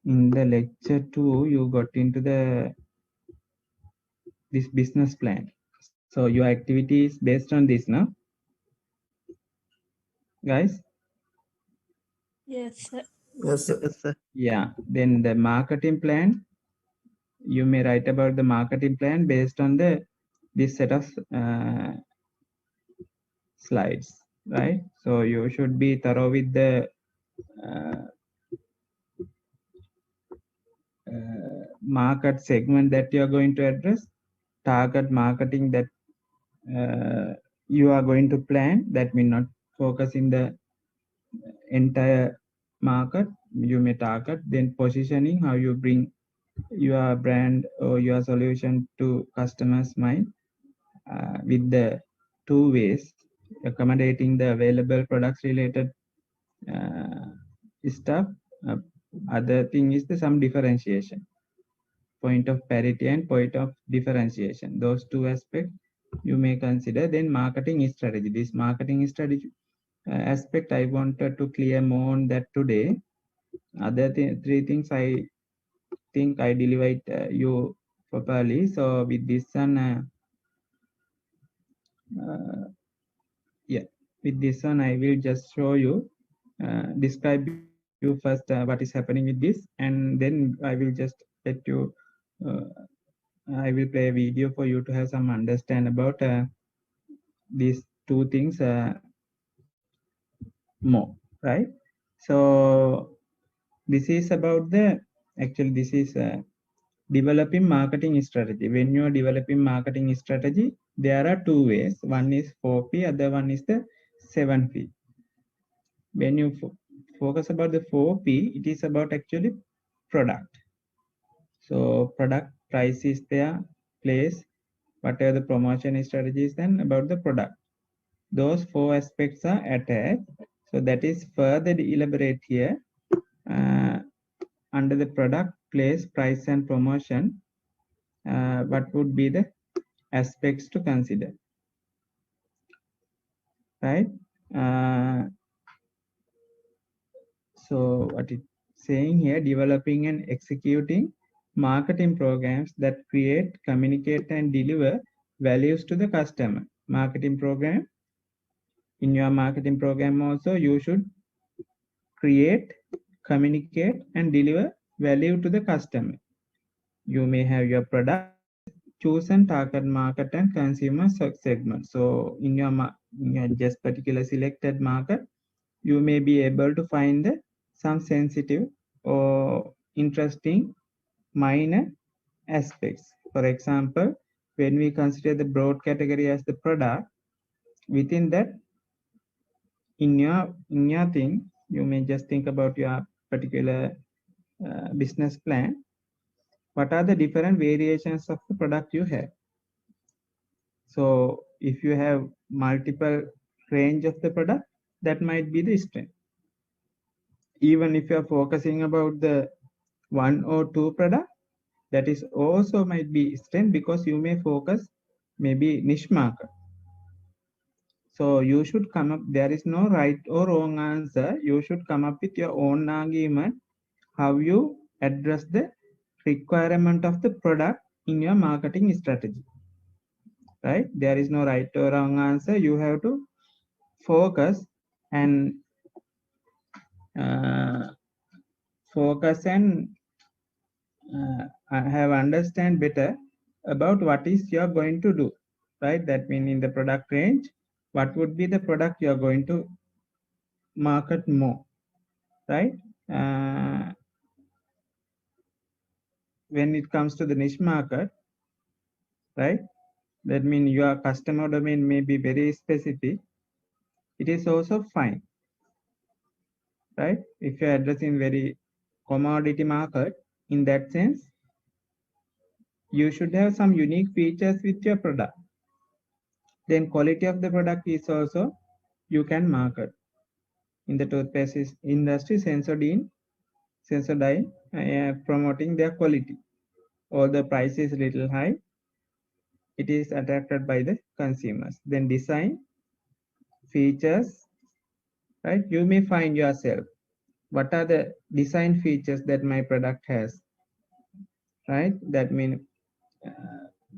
in the lecture 2, you got into this business plan. So your activity is based on this, no? Guys? Yes, sir. Yes, sir. Yes, sir. Yeah. Then the marketing plan, you may write about the marketing plan based on this set of slides, right? So you should be thorough with the uh, market segment that you are going to address, target marketing that you are going to plan. That may not focus in the entire market. You may target, then positioning, how you bring your brand or your solution to customers' mind with the two ways, accommodating the available products related stuff. Uh, Other thing is some differentiation, point of parity and point of differentiation. Those two aspects you may consider. Then marketing strategy. This marketing strategy aspect I wanted to clear more on that today. Other three things I think I delivered you properly. So with this one, yeah, with this one I will just show you, describe you first what is happening with this, and then I will just let you. Uh, I will play a video for you to have some understand about these two things more, right? So this is about this is developing marketing strategy. When you are developing marketing strategy, there are two ways. One is 4P, other one is the 7P. When you focus about the 4P, it is about actually product. So product, price is there, place, whatever the promotion strategies, then about the product. Those four aspects are attached. So that is further elaborate here. Under the product, place, price, and promotion, what would be the aspects to consider, right? So what it's saying here, developing and executing marketing programs that create, communicate, and deliver values to the customer. Marketing program, in your marketing program also, you should create, communicate, and deliver value to the customer. You may have your product, chosen target market and consumer segment. So in your just particular selected market, you may be able to find some sensitive or interesting minor aspects. For example, when we consider the broad category as the product, within that, in your thing, you may just think about your particular business plan. What are the different variations of the product you have? So if you have multiple range of the product, that might be the strength. Even if you are focusing about the one or two product, that is also might be strength, because you may focus maybe niche market. So you should come up, there is no right or wrong answer. You should come up with your own argument, how you address the requirement of the product in your marketing strategy, right? There is no right or wrong answer. You have to focus and uh, have understand better about what is you're going to do, right? That means in the product range, what would be the product you're going to market more, right? When it comes to the niche market, right? That means your customer domain may be very specific. It is also fine, right? If you're addressing very commodity market, in that sense, you should have some unique features with your product. Then quality of the product is also you can market. In the toothpaste industry, Sensodyne promoting their quality, or the price is little high, it is attracted by the consumers. Then design, features, right? You may find yourself what are the design features that my product has, right? That means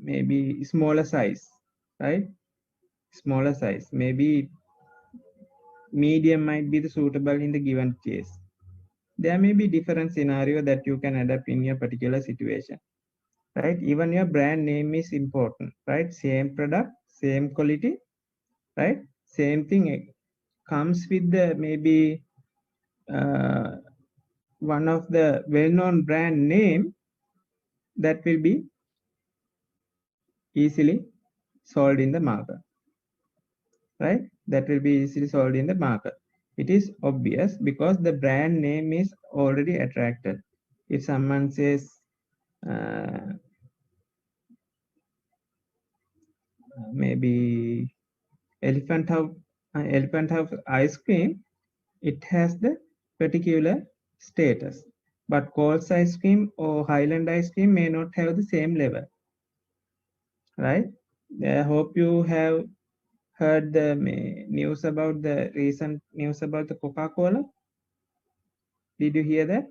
maybe smaller size, right? Smaller size, maybe medium might be the suitable in the given case. There may be different scenario that you can adapt in your particular situation, right? Even your brand name is important, right? Same product, same quality, right? Same thing comes with the maybe one of the well-known brand name that will be easily sold in the market, right? That will be easily sold in the market. It is obvious because the brand name is already attracted. If someone says maybe elephant house ice cream, it has the particular status. But Coles ice cream or Highland ice cream may not have the same level, right? I hope you have heard the news about the recent news about the Coca-Cola. Did you hear that?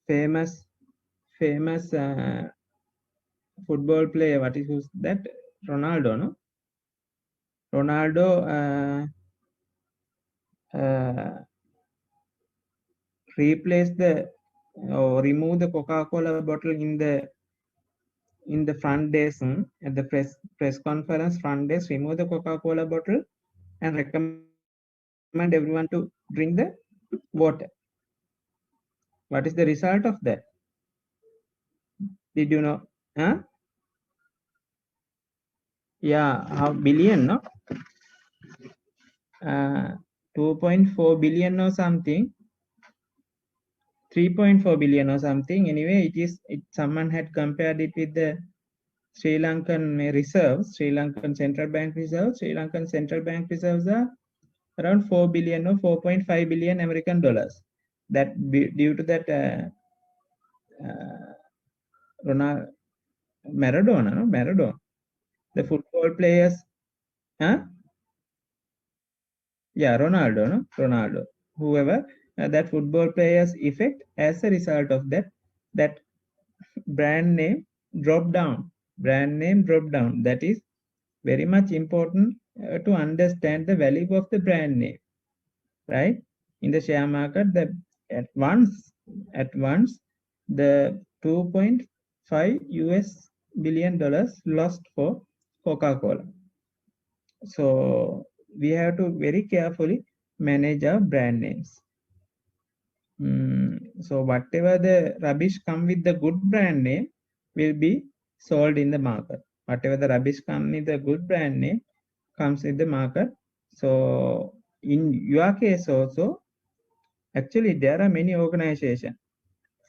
Famous football player. What is who's that? Ronaldo, no? Ronaldo replace the or remove the Coca-Cola bottle in the front desk at the press conference front desk, remove the Coca-Cola bottle and recommend everyone to drink the water. What is the result of that? Did you know? Huh? Yeah, how billion, no? 2.4 billion or something. 3.4 billion or something. Anyway, someone had compared it with the Sri Lankan reserves, Sri Lankan central bank reserves. Sri Lankan central bank reserves are around 4 billion or 4.5 billion American dollars. That due to that Maradona, the football players, huh? Yeah, Ronaldo, whoever, that football players effect as a result of that brand name drop down. That is very much important to understand the value of the brand name, right? In the share market, at once the 2.5 US billion dollars lost for Coca-Cola. So we have to very carefully manage our brand names. So whatever the rubbish come with the good brand name will be sold in the market. Whatever the rubbish come with the good brand name comes in the market. So in your case also, actually there are many organizations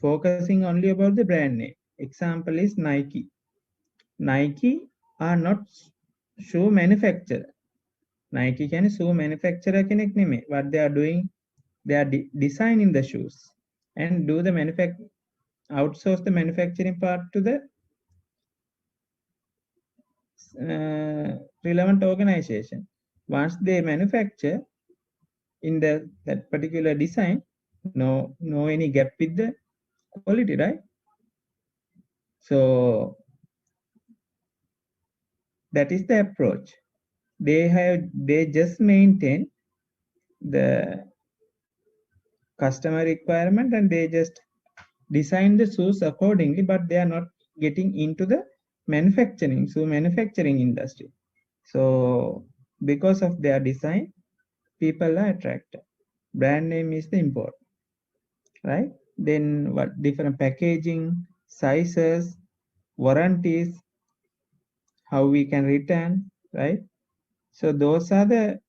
focusing only about the brand name. Example is Nike. Nike are not shoe manufacturer. Nike can shoe manufacturer කෙනෙක් නෙමෙයි. What they are doing, they are designing the shoes and do the outsource the manufacturing part to the relevant organization. Once they manufacture in that particular design, no any gap with the quality, right? So that is the approach. They just maintain the customer requirement and they just design the shoes accordingly, but they are not getting into the manufacturing industry. So because of their design, people are attracted. Brand name is the important, right? Then what different packaging, sizes, warranties, how we can return, right? So those are the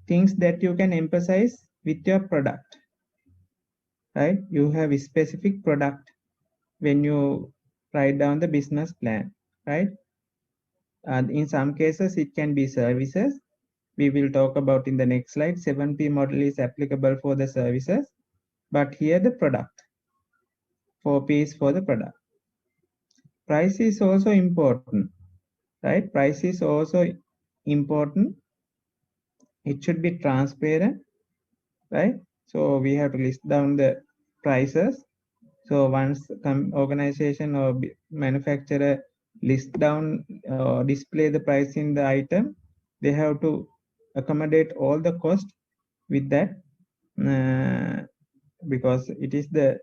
things that you can emphasize with your product, right? You have a specific product when you write down the business plan, right? And in some cases, it can be services. We will talk about in the next slide. 7P model is applicable for the services, but here the product. 4P is for the product. Price is also important, right? Price is also important it should be transparent, right? So we have to list down the prices. So once organization or manufacturer list down or display the price in the item, they have to accommodate all the cost with that, because it is the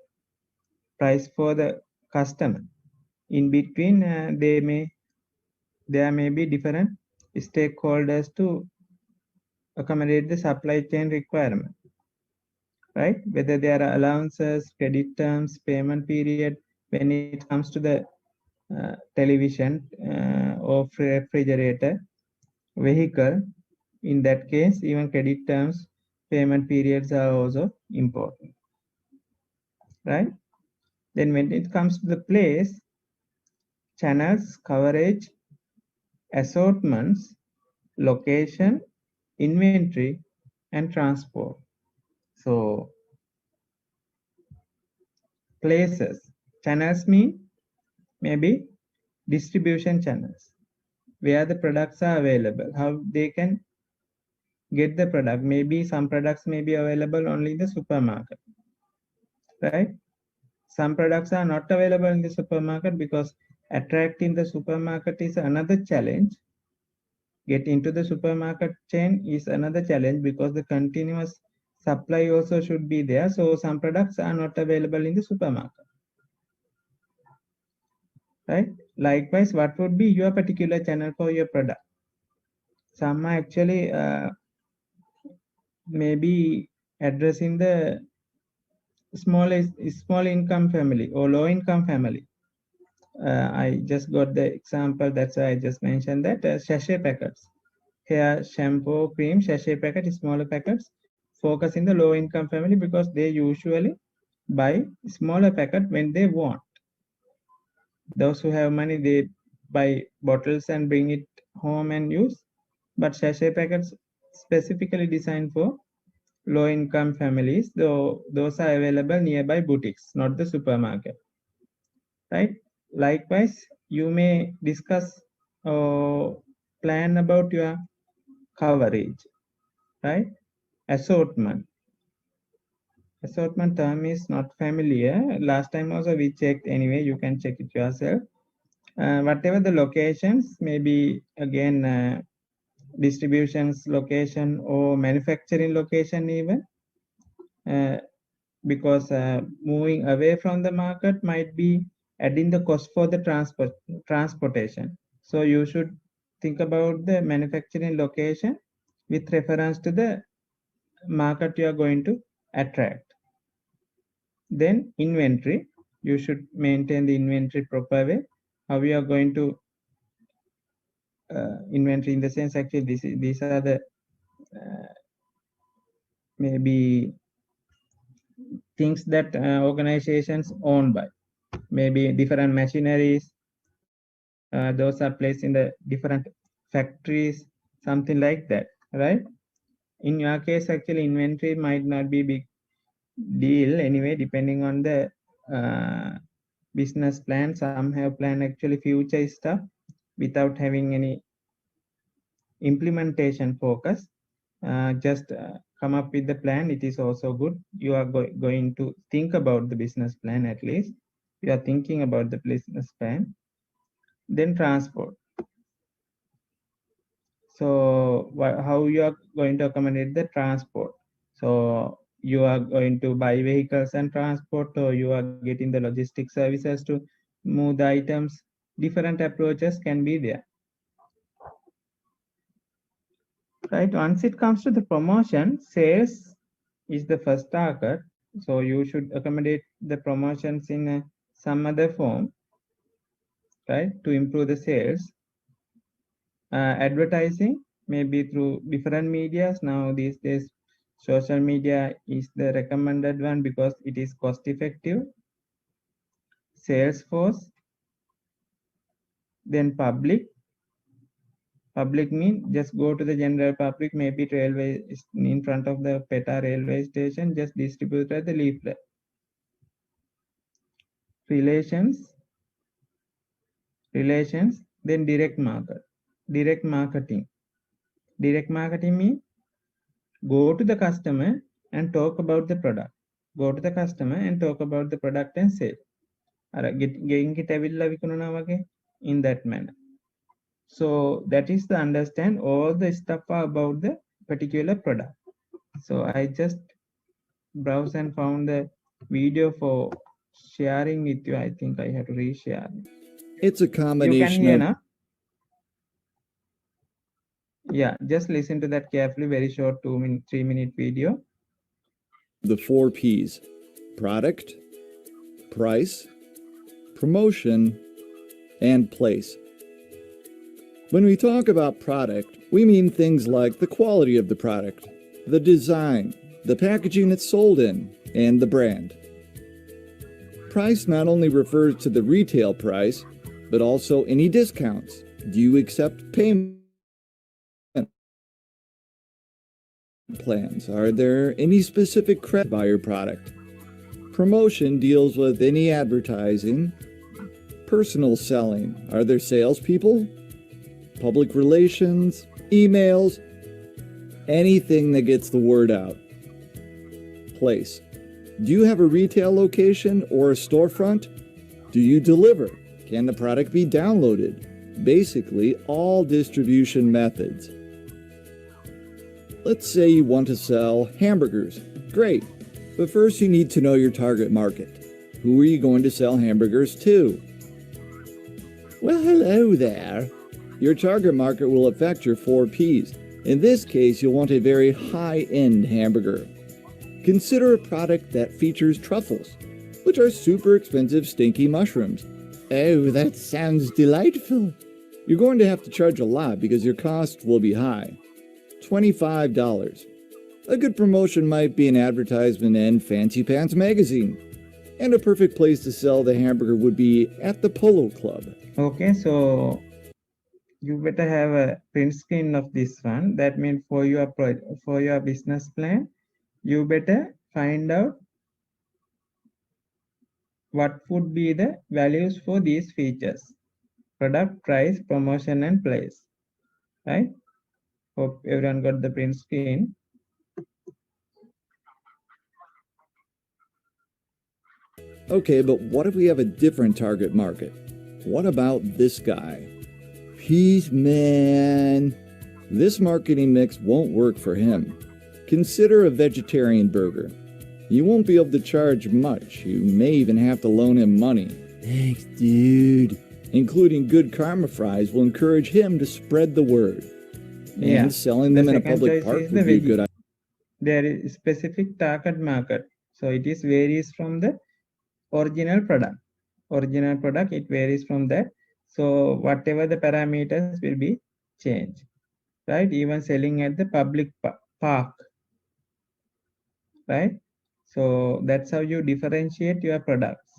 price for the customer. In between, there may be different stakeholders to accommodate the supply chain requirement, right? Whether there are allowances, credit terms, payment period, when it comes to the television or refrigerator, vehicle, in that case, even credit terms, payment periods are also important, right? Then when it comes to the place, channels, coverage, assortments, location, inventory, and transport. So places, channels mean maybe distribution channels, where the products are available, how they can get the product. Maybe some products may be available only in the supermarket, right? Some products are not available in the supermarket because attracting the supermarket is another challenge. Get into the supermarket chain is another challenge because the continuous supply also should be there. So some products are not available in the supermarket, right? Likewise, what would be your particular channel for your product? Some are actually maybe addressing the small income family or low income family. I just got the example, that's why I just mentioned that sachet packets, hair shampoo, cream, sachet packet, smaller packets, focus in the low income family because they usually buy smaller packet when they want. Those who have money, they buy bottles and bring it home and use. But sachet packets specifically designed for low income families, though those are available nearby boutiques, not the supermarket, right? Likewise, you may discuss or plan about your coverage, right? Assortment. Assortment term is not familiar. Last time also we checked anyway, you can check it yourself. Whatever the locations, maybe again distributions location or manufacturing location even, because moving away from the market might be adding the cost for the transportation. So you should think about the manufacturing location with reference to the market you are going to attract. Then inventory, you should maintain the inventory proper way. How you are going to inventory in the sense, actually these are the maybe things that organizations own by, maybe different machineries, those are placed in the different factories, something like that, right? In your case, actually inventory might not be big deal anyway, depending on the business plan. Some have planned actually future stuff without having any implementation focus. Just come up with the plan, it is also good. You are going to think about the business plan, at least you are thinking about the business plan. Then transport. So how you are going to accommodate the transport? So you are going to buy vehicles and transport, or you are getting the logistic services to move the items. Different approaches can be there, right? Once it comes to the promotion, sales is the first target. So you should accommodate the promotions in some other form, right, to improve the sales. Advertising maybe through different medias. Now these days, social media is the recommended one because it is cost effective. Salesforce, then public. Public mean just go to the general public, maybe railway in front of the PETA railway station, just distribute the leaflet. Relations, then direct market. Direct marketing. Direct marketing means Go to the customer and talk about the product. Go to the customer and talk about the product and sell. In that manner. So that is to understand all the stuff about the particular product. So I just browse and found the video for sharing with you. I think I have to reshare. It's a You can combination hear of now? Yeah, just listen to that carefully. Very short 3-minute video. the 4 P's: product, price, promotion, and place. When we talk about product, we mean things like the quality of the product, the design, the packaging it's sold in, and the brand. Price not only refers to the retail price, but also any discounts. Do you accept payment plans? Are there any specific credit by your product? Promotion deals with any advertising. Personal selling. Are there salespeople? Public relations? Emails? Anything that gets the word out. Place. Do you have a retail location or a storefront? Do you deliver? Can the product be downloaded? Basically, all distribution methods. Let's say you want to sell hamburgers. Great. But first you need to know your target market. Who are you going to sell hamburgers to? Well, hello there. Your target market will affect your 4 P's. In this case, you'll want a very high-end hamburger. Consider a product that features truffles, which are super expensive stinky mushrooms. Oh, that sounds delightful. You're going to have to charge a lot because your cost will be high. $25. A good promotion might be an advertisement in Fancy Pants magazine. And a perfect place to sell the hamburger would be at the Polo Club. Okay, so you better have a print screen of this one. That means for your business plan, you better find out what would be the values for these features: product, price, promotion, and place. Right? Hope everyone got the print screen. Okay, but what if we have a different target market? What about this guy? Peace man. This marketing mix won't work for him. Consider a vegetarian burger. You won't be able to charge much. You may even have to loan him money. Thanks, dude. Including good karma fries will encourage him to spread the word. Yeah. And selling them The in a second public choice park is would the be a good idea. There is specific target market. So it is varies from the original product. Original product, it varies from that. So whatever the parameters will be changed. Right? Even selling at the public park. Right? So that's how you differentiate your products.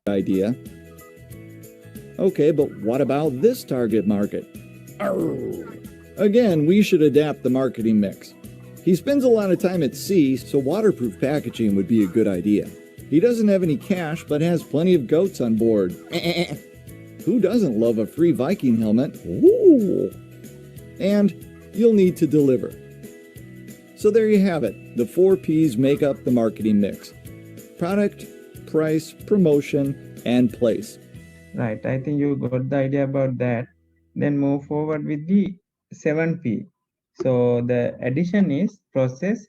Idea. Okay, but what about this target market? Again, we should adapt the marketing mix. He spends a lot of time at sea, so waterproof packaging would be a good idea. He doesn't have any cash, but has plenty of goats on board. Who doesn't love a free Viking helmet? Ooh. And you'll need to deliver. So there you have it. The 4 P's make up the marketing mix: product, price, promotion, and place. Right. I think you got the idea about that. Then move forward with the 7 P. So the addition is process,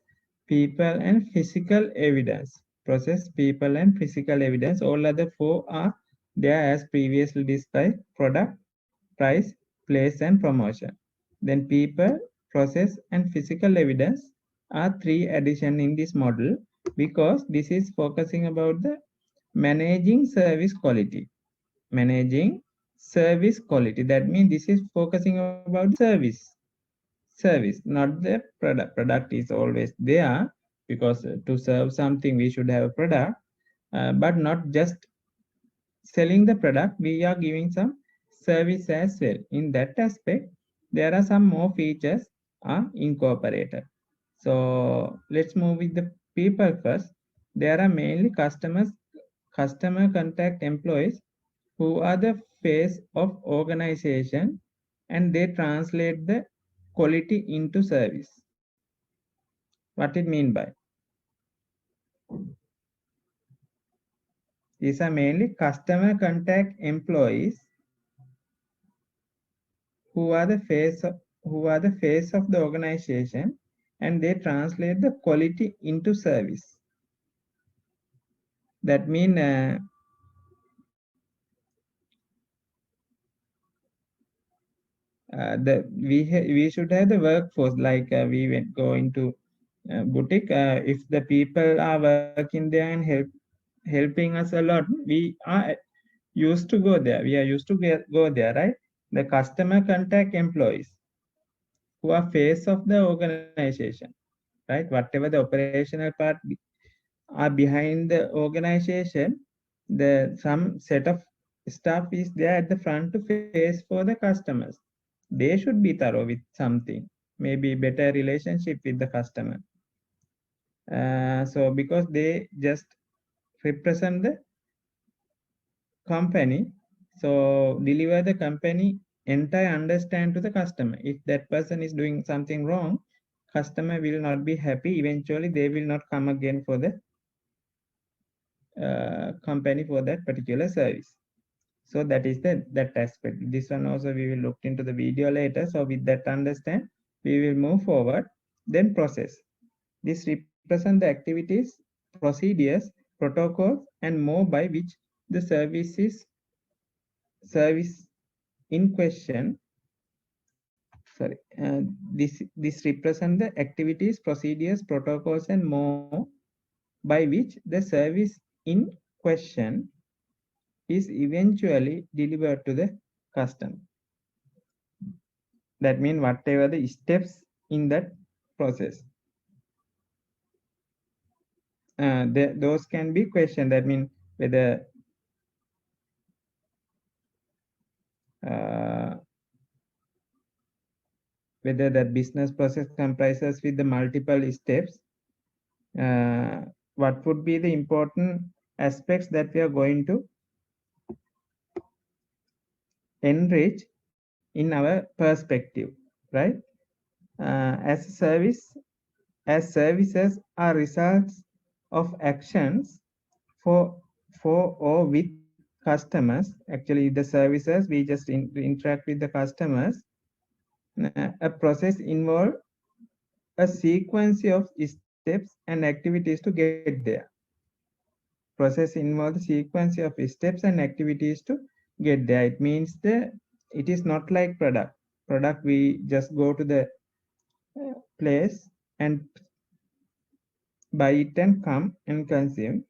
people, and physical evidence. Process, people, and physical evidence. All other 4 are there as previously described: product, price, place, and promotion. Then people, process, and physical evidence are 3 addition in this model, because this is focusing about the managing service quality. Managing service quality. That means this is focusing about service, not the product. Product is always there, because to serve something we should have a product, but not just selling the product. We are giving some service as well. In that aspect, there are some more features are incorporated. So let's move with the people first. There are mainly customer contact employees, who are the face of organization and they translate the quality into service. What it mean by? These are mainly customer contact employees who are the face of the organization, and they translate the quality into service. That mean we should have the workforce, like we went go into boutique. If the people are working there and helping us a lot, we are used to go there. We are used to go there, right? The customer contact employees who are face of the organization, right? Whatever the operational part are behind the organization, some set of staff is there at the front to face for the customers. They should be thorough with something, maybe better relationship with the customer. So because they just represent the company, so deliver the company entire understand to the customer. If that person is doing something wrong, customer will not be happy. Eventually they will not come again for the company for that particular service. So that is that aspect. This one also we will look into the video later. So with that understand, we will move forward. Then process. This represent the activities, procedures, protocols, and more by which the service in question. Sorry, this represent the activities, procedures, protocols, and more by which the service in question is eventually delivered to the customer. That means whatever the steps in that process. Those can be questioned. That means whether whether that business process comprises with the multiple steps, what would be the important aspects that we are going to enrich in our perspective, right? As services are results of actions for or with customers. Actually, the services, we just interact with the customers. A process involves a sequence of steps and activities to get there. Process involves a sequence of steps and activities to get there. It means it is not like product. Product, we just go to the place and buy it and come and consume.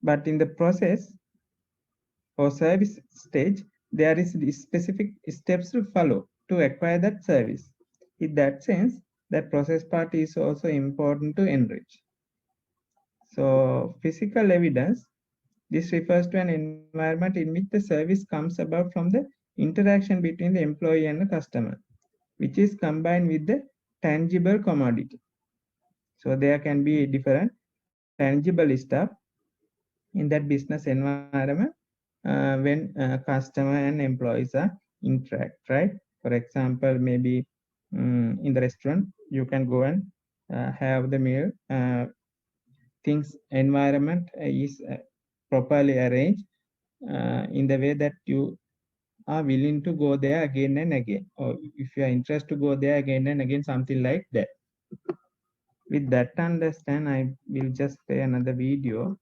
But in the process or service stage, there is specific steps to follow to acquire that service. In that sense, that process part is also important to enrich. So physical evidence, this refers to an environment in which the service comes about from the interaction between the employee and the customer, which is combined with the tangible commodity. So there can be different tangible stuff in that business environment when customer and employees are interact, right? For example, maybe in the restaurant, you can go and have the meal. Things environment is properly arranged in the way that you are willing to go there again and again, or if you are interested to go there again and again, something like that. With that understand, I will just play another video.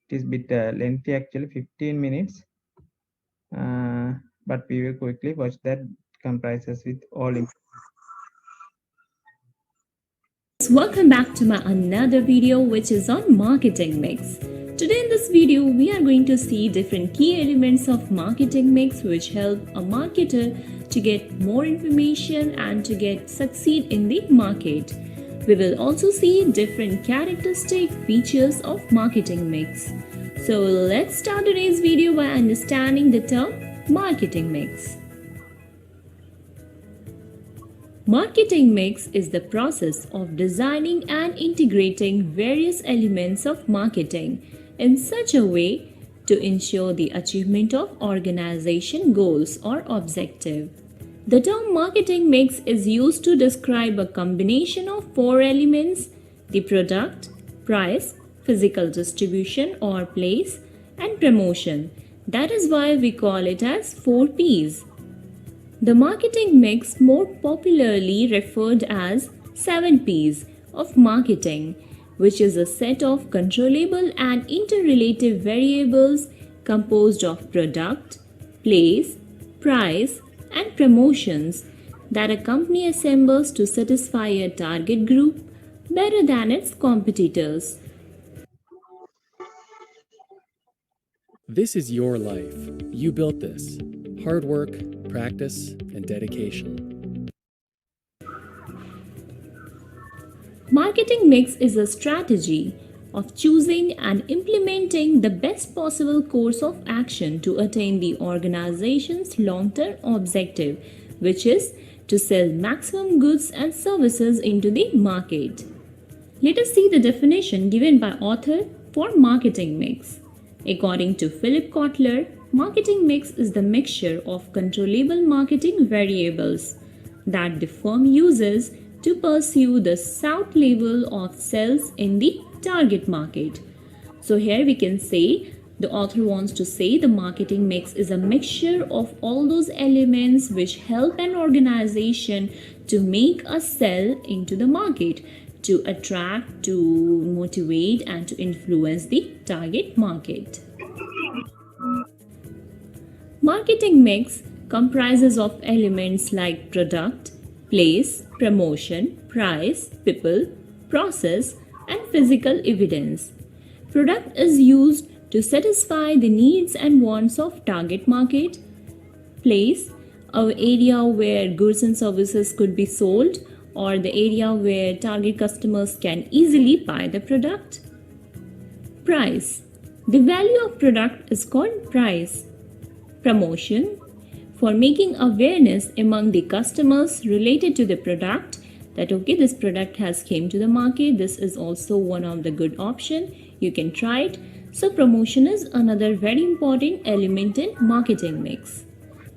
It is a bit lengthy, actually 15 minutes, but we will quickly watch that. Comprises with all. Welcome back to my another video, which is on marketing mix. Today in this video, we are going to see different key elements of marketing mix which help a marketer to get more information and to succeed in the market. We will also see different characteristic features of marketing mix. So let's start today's video by understanding the term marketing mix. Marketing mix is the process of designing and integrating various elements of marketing in such a way to ensure the achievement of organization goals or objective. The term marketing mix is used to describe a combination of four elements: the product, price, physical distribution or place, and promotion. That is why we call it as 4 Ps. The marketing mix, more popularly referred as 7 Ps of marketing, which is a set of controllable and interrelative variables composed of product, place, price, and promotions that a company assembles to satisfy a target group better than its competitors. This is your life. You built this. Hard work, practice, and dedication. Marketing mix is a strategy of choosing and implementing the best possible course of action to attain the organization's long-term objective, which is to sell maximum goods and services into the market. Let us see the definition given by author for marketing mix. According to Philip Kotler, marketing mix is the mixture of controllable marketing variables that the firm uses to pursue the sought level of sales in the target market. So here we can say the author wants to say the marketing mix is a mixture of all those elements which help an organization to make a sell into the market, to attract, to motivate, and to influence the target market. Marketing mix comprises of elements like product, place, promotion, price, people, process, and physical evidence. Product is used to satisfy the needs and wants of target market. Place, an area where goods and services could be sold, or the area where target customers can easily buy the product. Price, the value of product is called price. Promotion, for making awareness among the customers related to the product, that okay, this product has came to the market, this is also one of the good option, you can try it. So promotion is another very important element in marketing mix.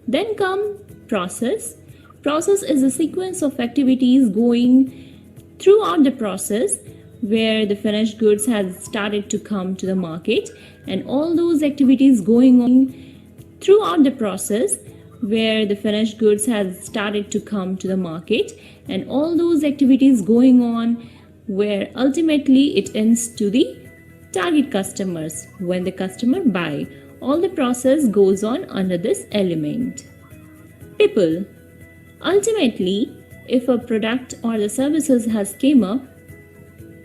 Then come process. Process is a sequence of activities going throughout the process where the finished goods has started to come to the market, and all those activities going on throughout the process where the finished goods has started to come to the market, and all those activities going on where ultimately it ends to the target customers when the customer buy. All the process goes on under this element. People. Ultimately, if a product or the services has came up,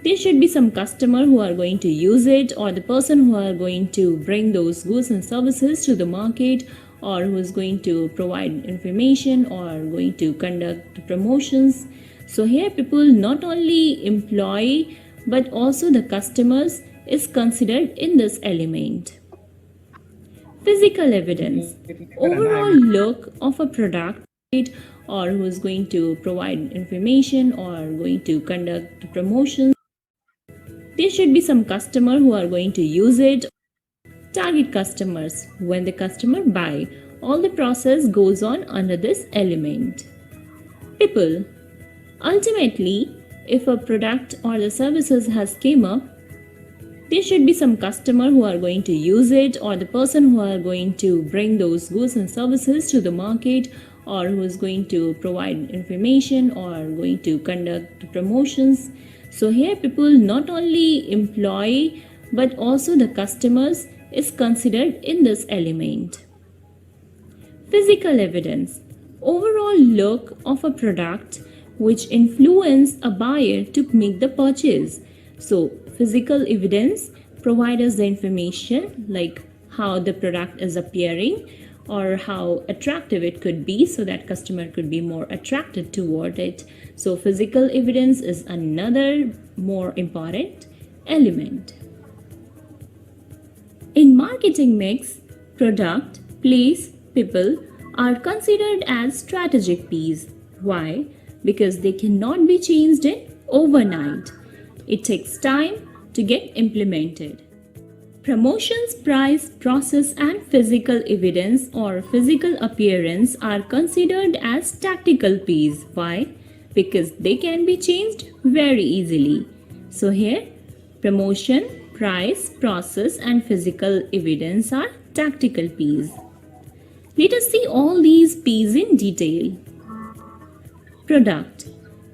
there should be some customer who are going to use it, or the person who are going to bring those goods and services to the market, or who is going to provide information or going to conduct promotions. So here people not only employee but also the customers is considered in this element. Physical evidence, overall look of a product, or who is going to provide information or going to conduct promotions. There should be some customer who are going to use it. Target customers, when the customer buy, all the process goes on under this element. People. Ultimately, if a product or the services has came up, there should be some customer who are going to use it, or the person who are going to bring those goods and services to the market, or who is going to provide information or going to conduct promotions. So here people not only employee but also the customers is considered in this element. Physical evidence, overall look of a product which influence a buyer to make the purchase. So physical evidence provides us the information like how the product is appearing or how attractive it could be, so that customer could be more attracted toward it. So physical evidence is another more important element. In marketing mix, product, place, people are considered as strategic Ps. Why? Because they cannot be changed in overnight. It takes time to get implemented. Promotions, price, process, and physical evidence or physical appearance are considered as tactical P's. Why? Because they can be changed very easily. So here, promotion, price, process, and physical evidence are tactical P's. Let us see all these P's in detail. Product.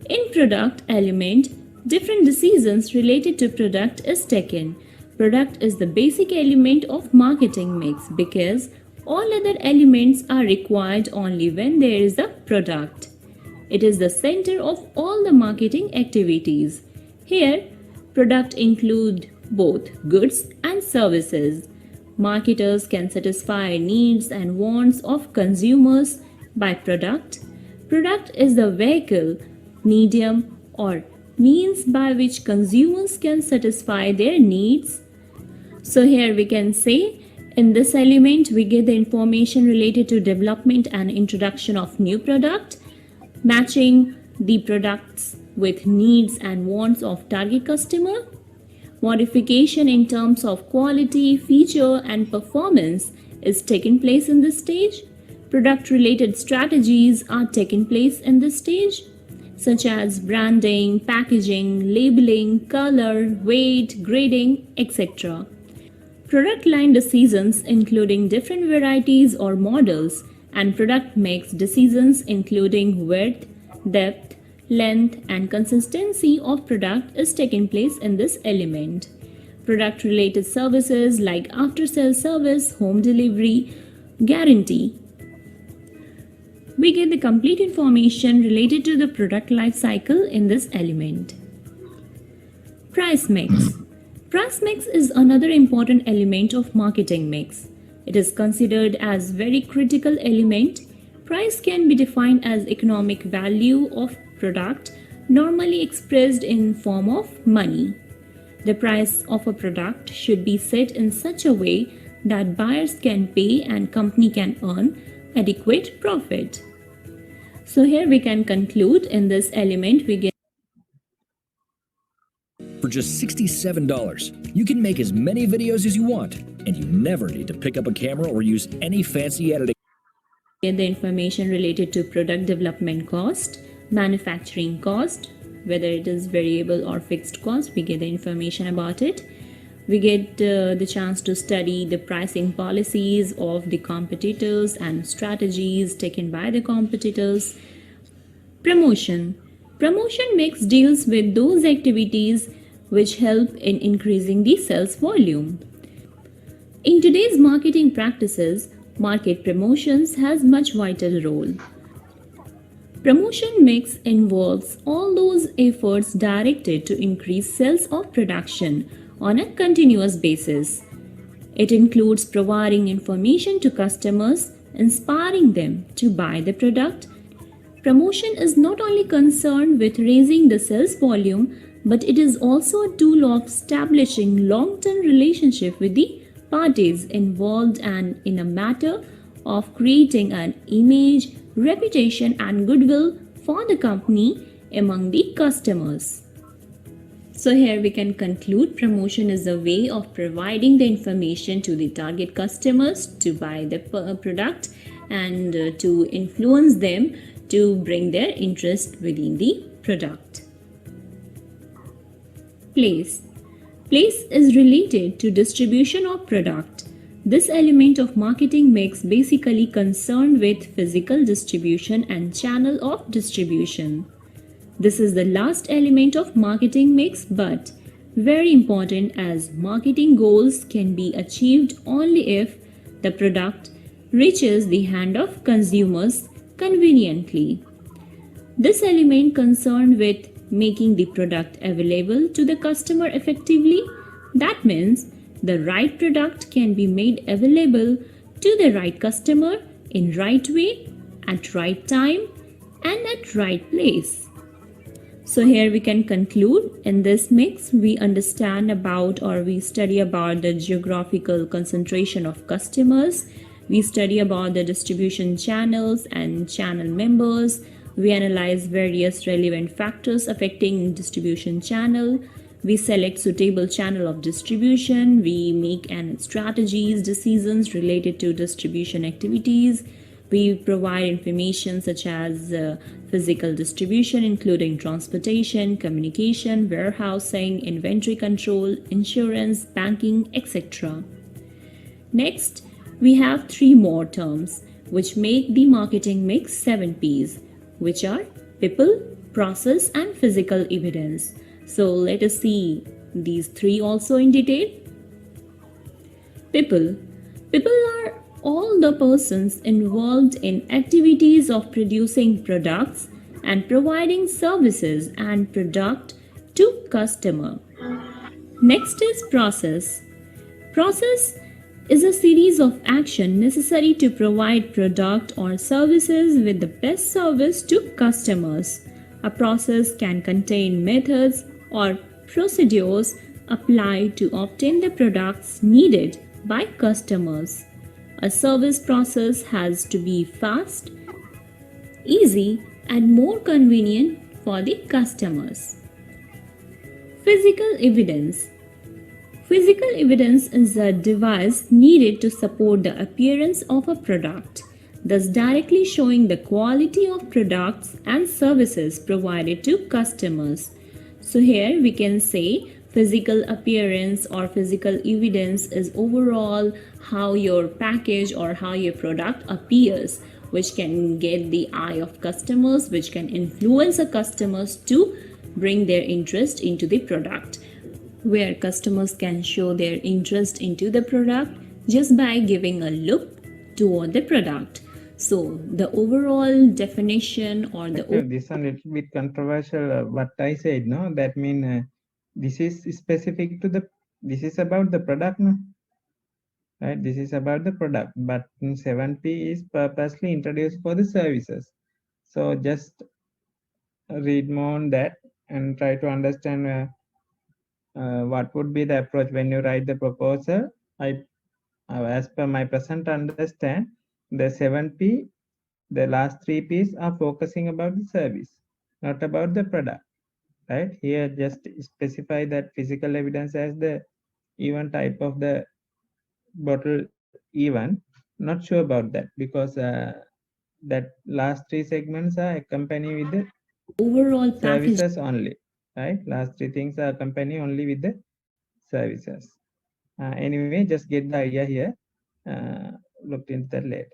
In product element, different decisions related to product is taken. Product is the basic element of marketing mix because all other elements are required only when there is a product. It is the center of all the marketing activities. Here, product include both goods and services. Marketers can satisfy needs and wants of consumers by product. Product is the vehicle, medium, or means by which consumers can satisfy their needs. So here we can say in this element we get the information related to development and introduction of new product, matching the products with needs and wants of target customer, modification in terms of quality, feature and performance is taking place in this stage. Product related strategies are taking place in this stage, such as branding, packaging, labeling, color, weight, grading, etc. Product line decisions including different varieties or models, and product mix decisions including width, depth, length and consistency of product is taking place in this element. Product related services like after sale service, home delivery, guarantee. We get the complete information related to the product life cycle in this element. Price mix. Price mix is another important element of marketing mix. It is considered as very critical element. Price can be defined as economic value of product, normally expressed in form of money. The price of a product should be set in such a way that buyers can pay and company can earn adequate profit. So here we can conclude in this element we get For just $67, you can make as many videos as you want, and you never need to pick up a camera or use any fancy editing. the information related to product development cost, manufacturing cost, whether it is variable or fixed cost, we get the information about it. We get the chance to study the pricing policies of the competitors and strategies taken by the competitors. Promotion. Promotion mix deals with those activities which help in increasing the sales volume. In today's marketing practices, market promotions has much vital role. Promotion mix involves all those efforts directed to increase sales of production on a continuous basis. It includes providing information to customers, inspiring them to buy the product. Promotion is not only concerned with raising the sales volume, but it is also a tool of establishing long-term relationship with the parties involved and in a matter of creating an image, reputation and goodwill for the company among the customers. So here we can conclude promotion is a way of providing the information to the target customers to buy the product and to influence them to bring their interest within the product. Place. Place is related to distribution of product. This element of marketing mix basically concerned with physical distribution and channel of distribution. This is the last element of marketing mix, but very important as marketing goals can be achieved only if the product reaches the hand of consumers conveniently. This element concerned with making the product available to the customer effectively. That means the right product can be made available to the right customer in right way, at right time and at right place. So here we can conclude in this mix we understand about or we study about the geographical concentration of customers. We study about the distribution channels and channel members. We analyze various relevant factors affecting distribution channel. We select suitable channel of distribution. We make an strategies decisions related to distribution activities. We provide information such as physical distribution, including transportation, communication, warehousing, inventory control, insurance, banking, etc. Next, we have 3 more terms which make the marketing mix 7 P's, which are people, process, and physical evidence. So let us see these 3 also in detail. People. People are all the persons involved in activities of producing products and providing services and product to customer. Next is process. Process is a series of action necessary to provide product or services with the best service to customers. A process can contain methods or procedures applied to obtain the products needed by customers. A service process has to be fast, easy, and more convenient for the customers. Physical evidence. Physical evidence is a device needed to support the appearance of a product, thus directly showing the quality of products and services provided to customers. So here we can say physical appearance or physical evidence is overall how your package or how your product appears, which can get the eye of customers, which can influence the customers to bring their interest into the product, where customers can show their interest into the product just by giving a look toward the product. So the overall definition or the This one little bit controversial. What I said, no, that mean this is specific to this is about the product, no? Right? This is about the product, but 7P is purposely introduced for the services. So just read more on that and try to understand what would be the approach when you write the proposal. As per my present understand, the 7P, the last 3 P's are focusing about the service, not about the product. Right? Here just specify that physical evidence as the even type of the bottle even. Not sure about that because that last 3 segments are accompanied with the overall package services only. Right? Last 3 things are accompanied only with the services. Anyway, just get the idea here. Looked into that later.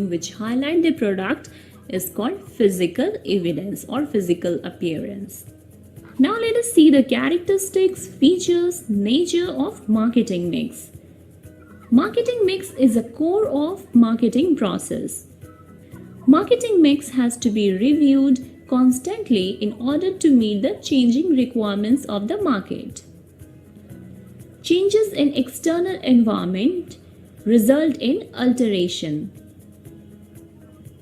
which highlight the product is called physical evidence or physical appearance. Now let us see the characteristics, features, nature of marketing mix. Marketing mix is a core of marketing process. Marketing mix has to be reviewed constantly in order to meet the changing requirements of the market. Changes in external environment result in alteration.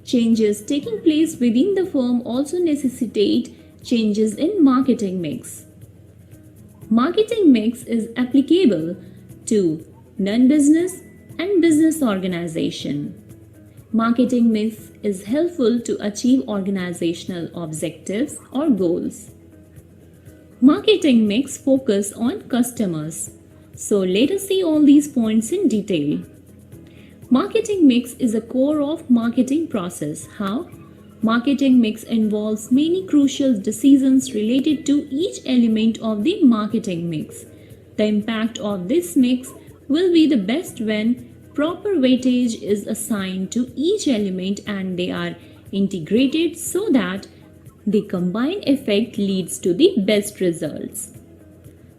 Changes taking place within the firm also necessitate changes in marketing mix. Marketing mix is applicable to non-business and business organization. Marketing mix is helpful to achieve organizational objectives or goals. Marketing mix focus on customers. So let us see all these points in detail. Marketing mix is a core of marketing process. How? Marketing mix involves many crucial decisions related to each element of the marketing mix. The impact of this mix will be the best when proper weightage is assigned to each element and they are integrated so that the combined effect leads to the best results.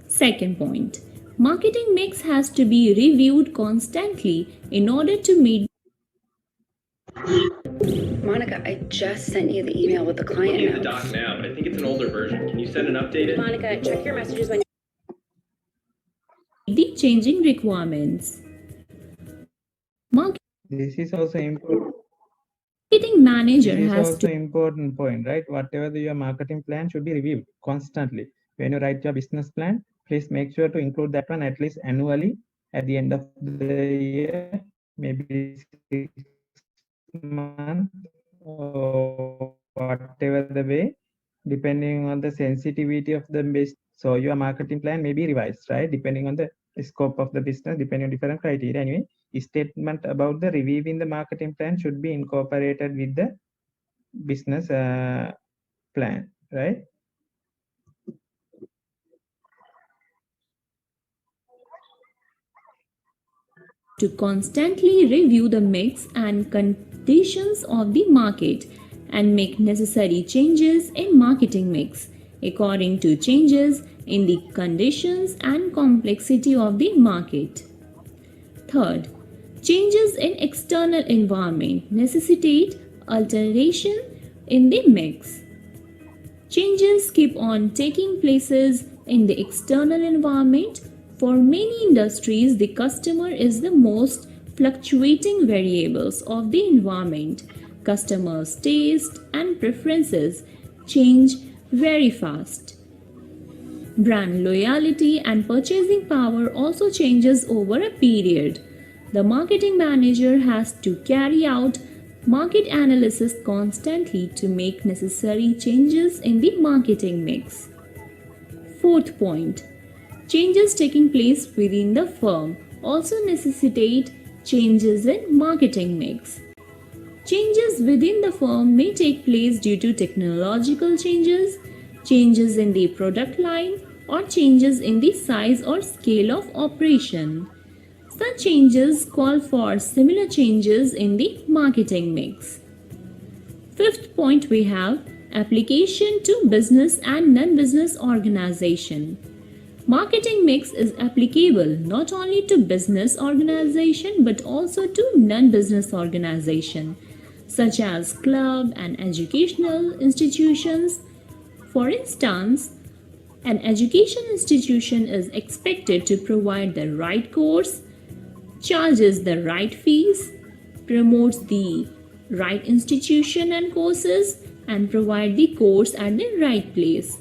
Second point. Marketing mix has to be reviewed constantly in order to meet. Monica, I just sent you the email with the client Looking at the notes. doc now, but I think it's an older version. Can you send an updated? Monica, check your messages when the changing requirements. This is also important. Marketing manager This is has also to important point, right? Whatever your marketing plan should be reviewed constantly. When you write your business plan, please make sure to include that one at least annually at the end of the year, maybe 6 months or whatever the way. depending on the sensitivity of the business. So your marketing plan may be revised, right? Depending on the scope of the business, depending on different criteria. Anyway, statement about the reviewing the marketing plan should be incorporated with the business plan, right? To constantly review the mix and conditions of the market and make necessary changes in marketing mix according to changes in the conditions and complexity of the market. Third, changes in external environment necessitate alteration in the mix. Changes keep on taking places in the external environment. For many industries, the customer is the most fluctuating variables of the environment. Customers' taste and preferences change very fast. Brand loyalty and purchasing power also changes over a period. The marketing manager has to carry out market analysis constantly to make necessary changes in the marketing mix. Fourth point, changes taking place within the firm also necessitate changes in marketing mix. Changes within the firm may take place due to technological changes, changes in the product line, or changes in the size or scale of operation. Such changes call for similar changes in the marketing mix. Fifth point, we have application to business and non-business organization. Marketing mix is applicable not only to business organization but also to non-business organization such as club and educational institutions. For instance, an education institution is expected to provide the right course, charges the right fees, promotes the right institution and courses, and provide the course at the right place.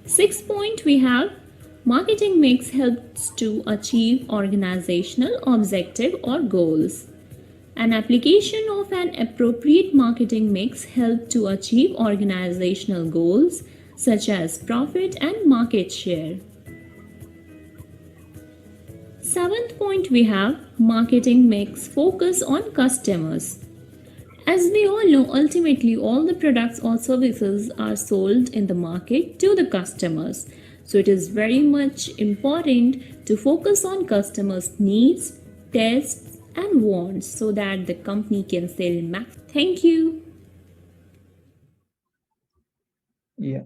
Sixth point, we have marketing mix helps to achieve organizational objective or goals. An application of an appropriate marketing mix helps to achieve organizational goals such as profit and market share. Seventh point, we have marketing mix focus on customers. As we all know, ultimately all the products or services are sold in the market to the customers. So it is very much important to focus on customers' needs, tastes, and wants so that the company can sell max. Thank you. Yeah.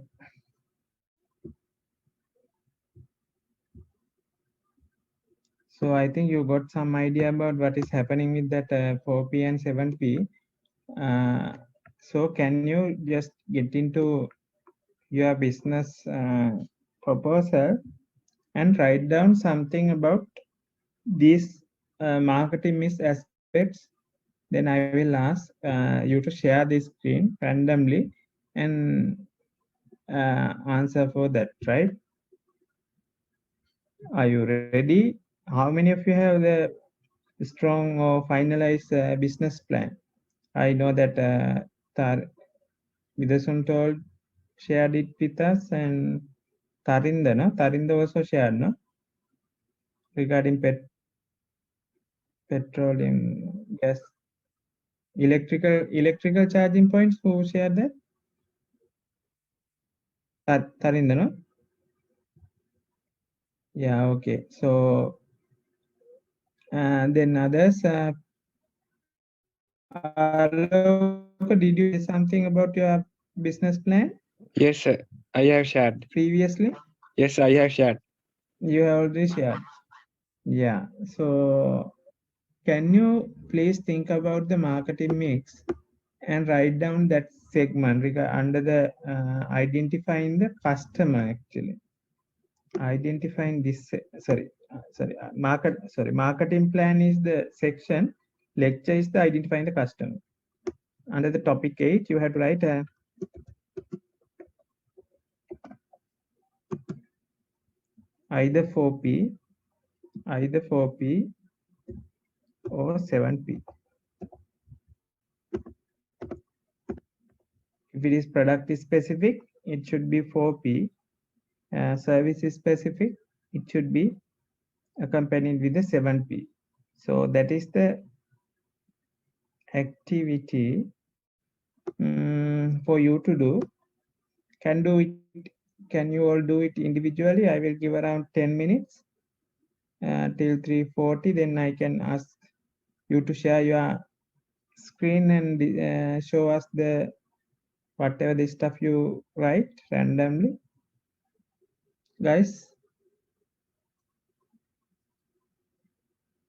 So I think you got some idea about what is happening with that 4P and 7P. So can you just get into your business proposal and write down something about these marketing mix aspects? Then I will ask you to share this screen randomly and answer for that, right? Are you ready? How many of you have the strong or finalized business plan? I know that Vidasun told shared it with us, and Tarinda, no? Tarinda also shared, no? Regarding petroleum, gas, electrical charging points. Who shared that? Tarinda, no? Yeah, okay. So then others. Did you say something about your business plan? Yes, sir. I have shared. Previously? Yes, I have shared. You have already shared. Yeah. So can you please think about the marketing mix and write down that segment under the identifying the customer, actually. Identifying this, marketing plan is the section, lecture is the identifying the customer. Under the topic 8, you have to write either 4P or 7P. If it is product specific, it should be 4P. Service specific, it should be accompanied with the 7P. So that is the activity for you to do. Can you all do it individually? I will give around 10 minutes till 3:40. Then I can ask you to share your screen and show us the whatever the stuff you write randomly. Guys,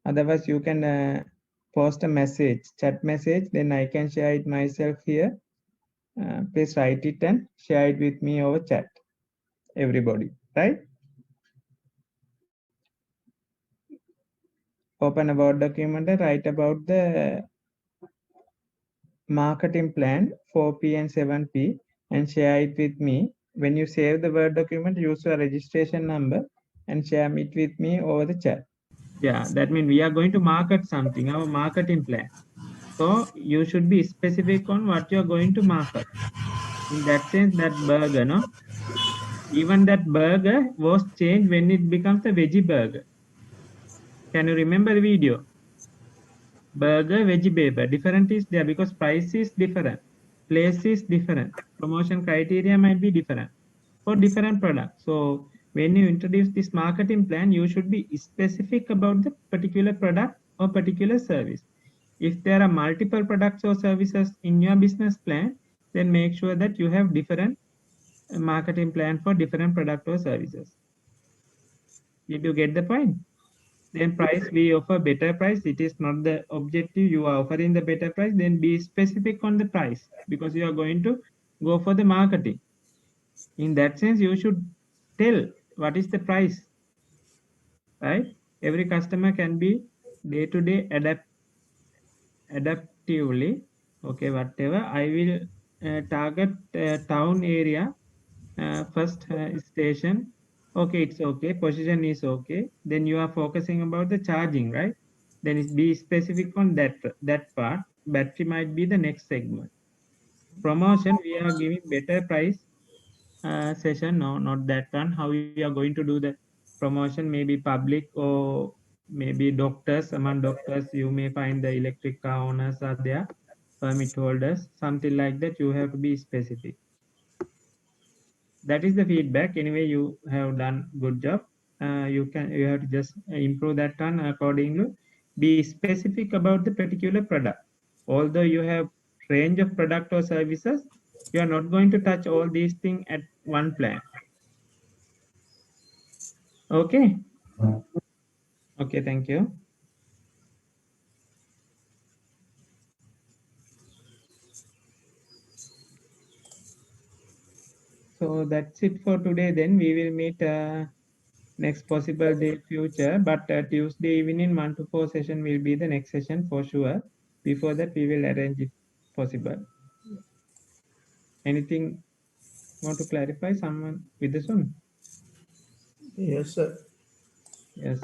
otherwise you can post a message, chat message, then I can share it myself here. Please write it and share it with me over chat, everybody, right? Open a Word document and write about the marketing plan 4P and 7P and share it with me. When you save the Word document, use your registration number and share it with me over the chat. Yeah, that means we are going to market something, our marketing plan. So you should be specific on what you're going to market. In that sense, that burger, no? Even that burger was changed when it becomes a veggie burger. Can you remember the video? Burger, veggie burger. Different is there because price is different. Place is different. Promotion criteria might be different for different products. So when you introduce this marketing plan, you should be specific about the particular product or particular service. If there are multiple products or services in your business plan, then make sure that you have different marketing plan for different product or services. Did you get the point? Then price, we offer better price. It is not the objective. You are offering the better price, then be specific on the price because you are going to go for the marketing. In that sense, you should tell what is the price, right? Every customer can be day to day adaptively. Okay, whatever. I will target town area first station. Okay, it's okay. Position is okay. Then you are focusing about the charging, right? Then it's be specific on that part. Battery might be the next segment. Promotion, we are giving better price session. No, not that one. How you are going to do the promotion? Maybe public or maybe doctors. Among doctors, you may find the electric car owners are there, permit holders, something like that. You have to be specific. That is the feedback. Anyway, you have done good job. You have to just improve that one accordingly. Be specific about the particular product. Although you have range of product or services, you are not going to touch all these things at one plan. Okay. Okay, thank you. So that's it for today. Then we will meet next possible day future, but Tuesday evening 1 to 4 session will be the next session for sure. Before that, we will arrange if possible. Anything want to clarify? Someone with this one? Yes, sir. Yes.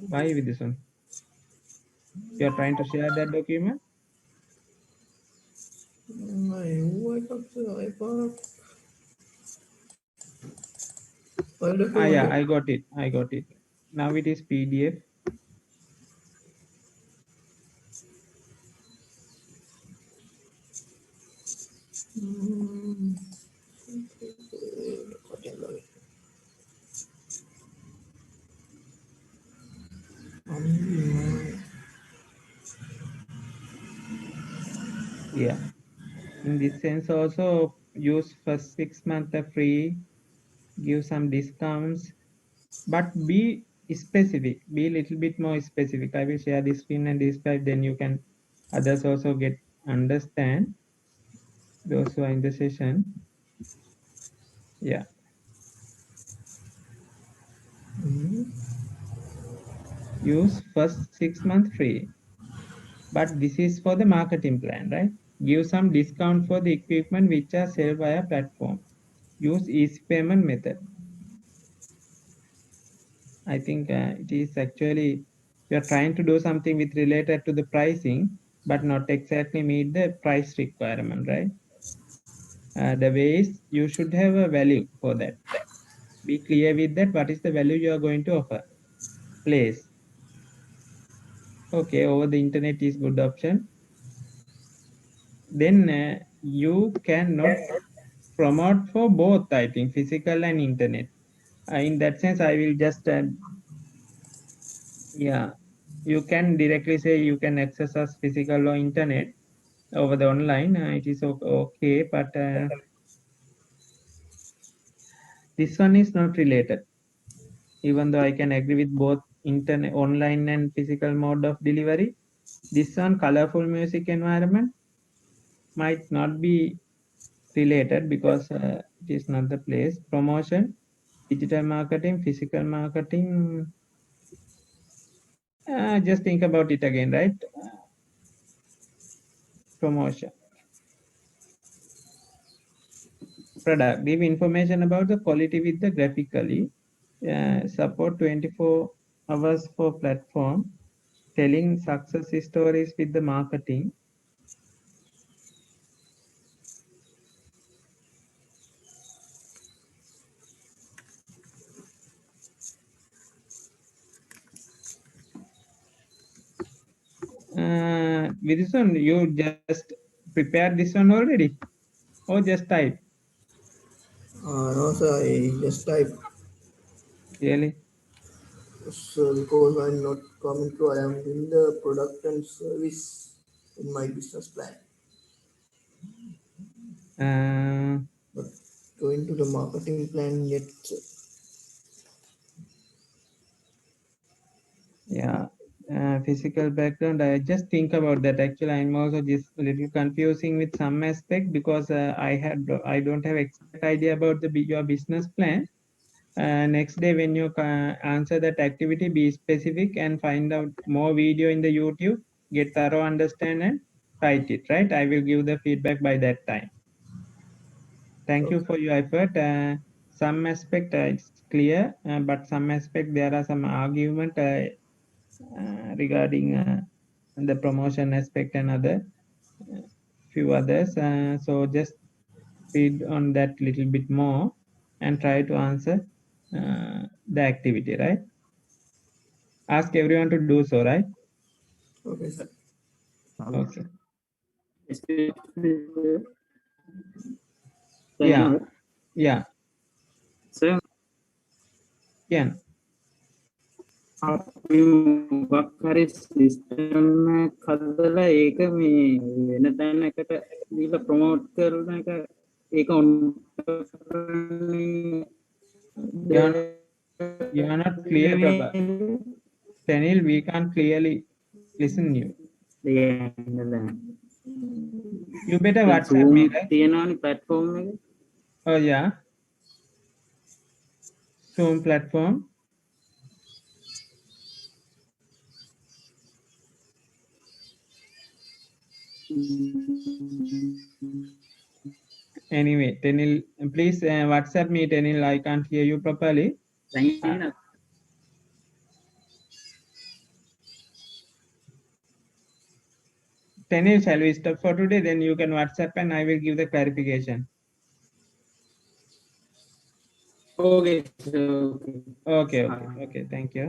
Why with this one? You are trying to share that document? Yeah, I got it. I got it. Now it is PDF. Yeah. In this sense also use first 6 months free, give some discounts, but be specific, be a little bit more specific. I will share this screen and describe, then you can others also get understand, those who are in the session. Yeah. Use first 6 months free, but this is for the marketing plan, right? Give some discount for the equipment which are sold via platform. Use easy payment method. I think it is actually you're trying to do something with related to the pricing, but not exactly meet the price requirement, right? The way is you should have a value for that. Be clear with that. What is the value you are going to offer? Place. Okay, over the internet is good option. Then you cannot promote for both, I think, physical and internet. In that sense, I will just, yeah, you can directly say you can access us physical or internet over the online. It is okay, but this one is not related. Even though I can agree with both internet, online and physical mode of delivery, this one, colorful music environment, might not be related because it is not the place. Promotion, digital marketing, physical marketing. Just think about it again, right? Promotion. Product, give information about the quality with the graphically. Support 24 hours for platform. Telling success stories with the marketing. With this one, you just prepared this one already, or just type? No, sir, I just type. Really? So because I'm not coming to, I am in the product and service in my business plan. But going to the marketing plan yet. Sir. Yeah. Physical background, I just think about that. Actually, I'm also just a little confusing with some aspect because I don't have exact idea about your business plan. Next day when you answer that activity, be specific and find out more video in the YouTube, get thorough understand and write it, right? I will give the feedback by that time. Thank you for your effort. Some aspect it's clear, but some aspect there are some argument regarding the promotion aspect and other few others. So just read on that little bit more and try to answer the activity, right? Ask everyone to do so, right? Okay, sir. Okay. Yeah. Yeah. Sir, Yeah. අපි මොකක් හරි system එකක් හදලා ඒක මේ වෙන තැනකට දීලා ප්‍රොමෝට් කරන එක ඒක you are not clear, Prabha. Tanil, we can't clearly listen you. You better WhatsApp me, right? තියෙනවනේ platform එක. Oh yeah. Zoom platform. Anyway, Tanil, please WhatsApp me, Tanil. I can't hear you properly. Tanil, shall we stop for today? Then you can WhatsApp and I will give the clarification. Okay. Okay. Thank you.